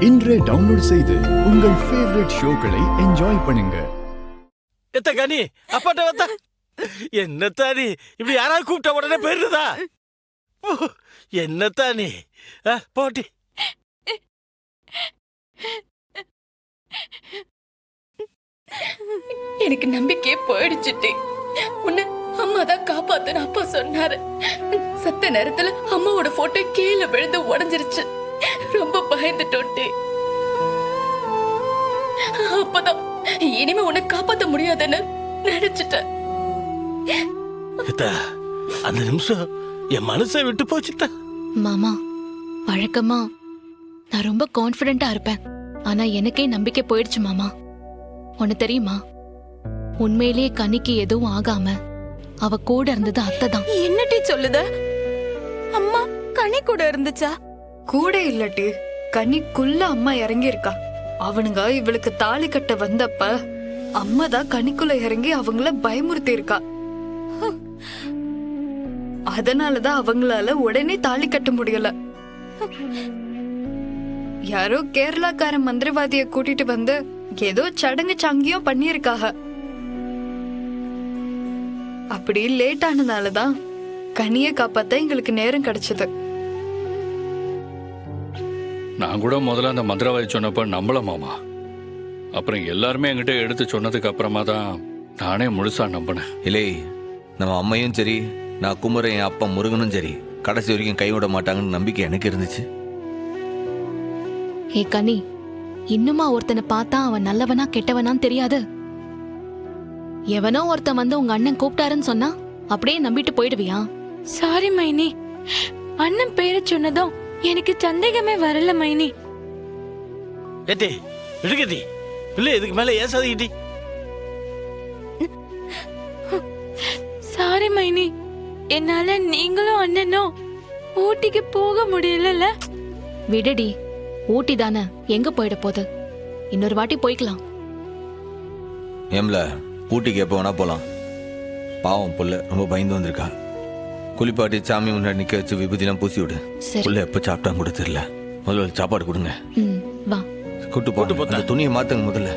இன்றே டவுன்லோட் செய்து உங்கள் ஃபேவரட் ஷோக்களை என்ஜாய் பண்ணுங்க. எத்த கனி அப்பாட்ட வந்தா என்னத்தானி இப்படி யாராவது கூப்பிட்ட உடனே போயிருந்தா என்னத்தானி போட்டி எனக்கு நம்பிக்கையே போயிடுச்சுட்டே. உன்னை அம்மா தான் காப்பாத்துன்னு அப்பா சொன்னாரு. சத்த நேரத்துல அம்மாவோட போட்டோ கீழே விழுந்து உடைஞ்சிருச்சு. ரொம்ப பயந்துட்டோட்டே. அப்பதான் இனிமே உன்னை காப்பாத்த முடியாதுன்னு நினைச்சிட்டேன். அந்த நிமிஷம் என் மனசை விட்டு போச்சுட்டா. மாமா, வழக்கமா நான் ரொம்ப கான்பிடென்ட்டா இருப்பேன். ஆனா எனக்கே நம்பிக்கை போயிடுச்சு மாமா. உனக்கு தெரியுமா, உண்மையிலேயே கனிக்கு எதுவும் ஆகாம அவ கூட இருந்தது அத்தைதான். என்னட்டி சொல்லுத? அம்மா கனி கூட இருந்துச்சா? கூட இல்லட்டி, கனிக்குள்ள அம்மா இறங்கி இருக்கா. அவனுங்க இவளுக்கு தாலி கட்ட வந்தப்ப அம்மா தான் கனிக்குள்ள இறங்கி அவங்கள பயமுறுத்தி இருக்கா. அதனாலதான் அவங்களால உடனே தாலி கட்ட முடியல. யாரோ கேரளாக்கார மந்திரவாதிய கூட்டிட்டு வந்து ஏதோ சடங்கு சங்கியம் பண்ணிருக்காக. அப்படி லேட் ஆனதாலதான் கனிய காப்பாத்த எங்களுக்கு நேரம் கிடைச்சது. நான் கூட முதல்ல அந்த மந்திரவாதி சொன்னப்ப நம்பல மாமா. அப்புறம் எல்லாருமே என்கிட்ட எடுத்து சொன்னதுக்கு அப்புறமா தான் நானே முழுசா நம்பினேன். இல்லை, நம்ம அம்மையும் சரி, நான் குமரன் என் அப்பா முருகனும் சரி கடைசி வரைக்கும் கைவிட மாட்டாங்கன்னு நம்பிக்கை எனக்கு இருந்துச்சு. ஏ கனி, இன்னுமா ஒருத்தனை பார்த்தா அவன் நல்லவனா கெட்டவனான்னு தெரியாது. எவனோ ஒருத்தன் வந்து உங்க அண்ணன் கூப்பிட்டாருன்னு சொன்னா அப்படியே நம்பிட்டு போயிடுவியா? சாரி மைனி, அண்ணன் பேரை சொன்னதும் எனக்கு சந்தேகமே வரல மைனி. ஏட்டி விடுக்கட்டி பிள்ளை இதுக்கு மேல ஏசாதீட்டி. சாரி மைனி, என்னால நீங்களும் அண்ணனும் ஊட்டிக்கு போக முடியல. விடுடி, ஊட்டி தானே, எங்க போயிட போகுது? இன்னொரு வாட்டி போய்க்கலாம். ஏம்ல, ஊட்டிக்கு எப்போ வேணா போலாம். பாவம் புள்ள ரொம்ப பயந்து வந்திருக்கா. குளிப்பாட்டி சாமி முன்னாடி நிக்க வச்சு விபூதிலாம் பூசி விடு. புள்ள எப்ப சாப்பிட்டாங்க கூட தெரியல. முதல்ல சாப்பாடு கொடுங்க. வா, கூட்டு போட்டு துணியை மாத்துங்க முதல்ல.